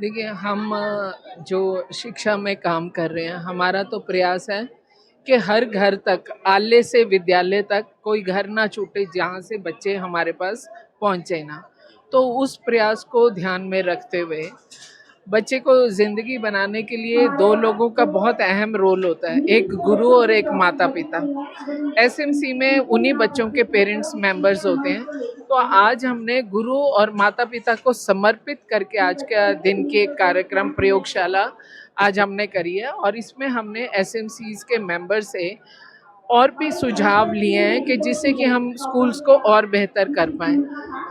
देखिए, हम जो शिक्षा में काम कर रहे हैं, हमारा तो प्रयास है कि हर घर तक, आले से विद्यालय तक कोई घर ना छूटे जहाँ से बच्चे हमारे पास पहुँचे ना। तो उस प्रयास को ध्यान में रखते हुए बच्चे को ज़िंदगी बनाने के लिए 2 लोगों का बहुत अहम रोल होता है, एक गुरु और एक माता-पिता। एसएमसी में उन्हीं बच्चों के पेरेंट्स मेंबर्स होते हैं। तो आज हमने गुरु और माता-पिता को समर्पित करके आज का दिन की एक कार्यक्रम प्रयोगशाला आज हमने करी है और इसमें हमने एसएमसीज़ के मेंबर से और भी सुझाव लिए हैं कि जिससे कि हम स्कूल्स को और बेहतर कर पाएँ।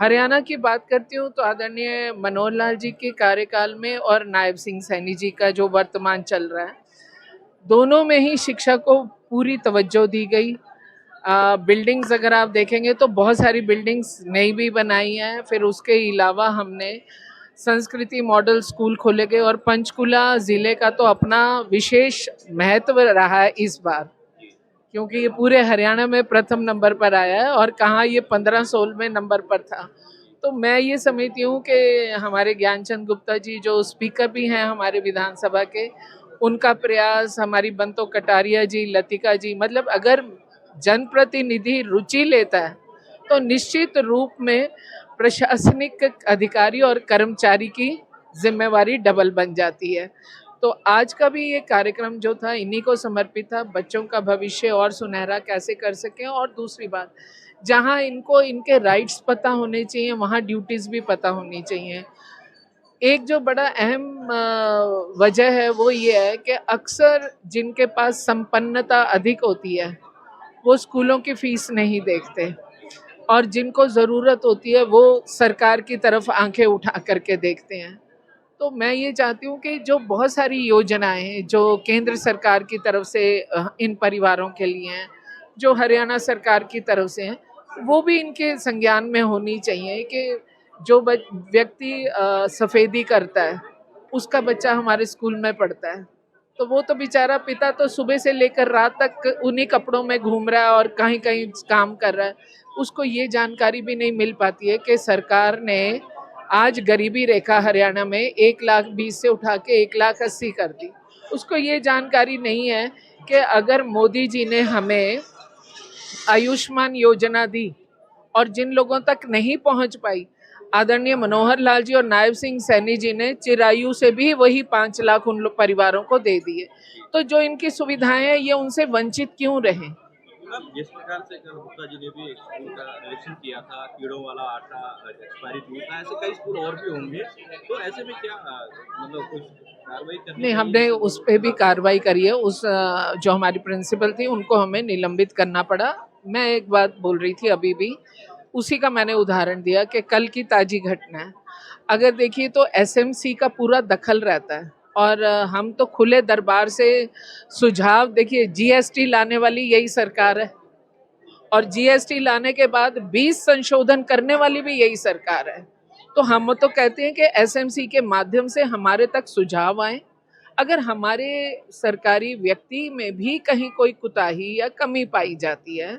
हरियाणा की बात करती हूँ तो आदरणीय मनोहर लाल जी के कार्यकाल में और नायब सिंह सैनी जी का जो वर्तमान चल रहा है, दोनों में ही शिक्षा को पूरी तवज्जो दी गई। बिल्डिंग्स अगर आप देखेंगे तो बहुत सारी बिल्डिंग्स नई भी बनाई हैं। फिर उसके अलावा हमने संस्कृति मॉडल स्कूल खोले गए और पंचकुला ज़िले का तो अपना विशेष महत्व रहा है इस बार, क्योंकि ये पूरे हरियाणा में प्रथम नंबर पर आया है और कहाँ ये 15-16वें नंबर पर था। तो मैं ये समझती हूँ कि हमारे ज्ञानचंद गुप्ता जी जो स्पीकर भी हैं हमारे विधानसभा के, उनका प्रयास, हमारी बंतो कटारिया जी, लतिका जी, मतलब अगर जनप्रतिनिधि रुचि लेता है तो निश्चित रूप में प्रशासनिक अधिकारी और कर्मचारी की जिम्मेवारी डबल बन जाती है। तो आज का भी ये कार्यक्रम जो था इन्हीं को समर्पित था, बच्चों का भविष्य और सुनहरा कैसे कर सकें। और दूसरी बात, जहाँ इनको इनके राइट्स पता होने चाहिए वहाँ ड्यूटीज़ भी पता होनी चाहिए। एक जो बड़ा अहम वजह है वो ये है कि अक्सर जिनके पास संपन्नता अधिक होती है वो स्कूलों की फीस नहीं देखते और जिनको ज़रूरत होती है वो सरकार की तरफ आंखें उठा करके देखते हैं। तो मैं ये चाहती हूँ कि जो बहुत सारी योजनाएं हैं जो केंद्र सरकार की तरफ से इन परिवारों के लिए हैं, जो हरियाणा सरकार की तरफ से हैं, वो भी इनके संज्ञान में होनी चाहिए कि जो व्यक्ति सफ़ेदी करता है उसका बच्चा हमारे स्कूल में पढ़ता है, तो वो तो बेचारा पिता तो सुबह से लेकर रात तक उन्हीं कपड़ों में घूम रहा है और कहीं कहीं काम कर रहा है। उसको ये जानकारी भी नहीं मिल पाती है कि सरकार ने आज गरीबी रेखा हरियाणा में 1,20,000 से उठा के 1,80,000 कर दी। उसको ये जानकारी नहीं है कि अगर मोदी जी ने हमें आयुष्मान योजना दी और जिन लोगों तक नहीं पहुंच पाई, आदरणीय मनोहर लाल जी और नायब सिंह सैनी जी ने चिरायु से भी वही 5 लाख उन लोग परिवारों को दे दिए। तो जो इनकी सुविधाएं हैं ये उनसे वंचित क्यों रहे? जिस प्रकार से गुप्ता जी ने भी एक स्कूल का निरीक्षण किया था, कीड़ों वाला आटा एक्सपायरी दूध था, ऐसे कई स्कूल और भी होंगे, तो ऐसे में क्या मतलब कुछ कार्रवाई करनी नहीं, चाहिए हमने जिससे उस पे भी कार्रवाई करी है। उस जो हमारी प्रिंसिपल थी उनको हमें निलंबित करना पड़ा। मैं एक बात बोल रही थी अभी भी, उसी का मैंने उदाहरण दिया कि कल की ताज़ी घटना है। अगर देखिए तो एसएमसी का पूरा दखल रहता है और हम तो खुले दरबार से सुझाव, देखिए जीएसटी लाने वाली यही सरकार है और जीएसटी लाने के बाद 20 संशोधन करने वाली भी यही सरकार है। तो हम तो कहते हैं कि एसएमसी के माध्यम से हमारे तक सुझाव आए। अगर हमारे सरकारी व्यक्ति में भी कहीं कोई कुताही या कमी पाई जाती है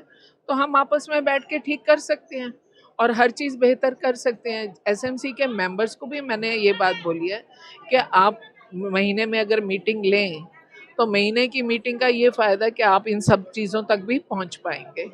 तो हम आपस में बैठ के ठीक कर सकते हैं और हर चीज़ बेहतर कर सकते हैं। एसएमसी के मेंबर्स को भी मैंने ये बात बोली है कि आप महीने में अगर मीटिंग लें तो महीने की मीटिंग का ये फ़ायदा कि आप इन सब चीज़ों तक भी पहुंच पाएंगे।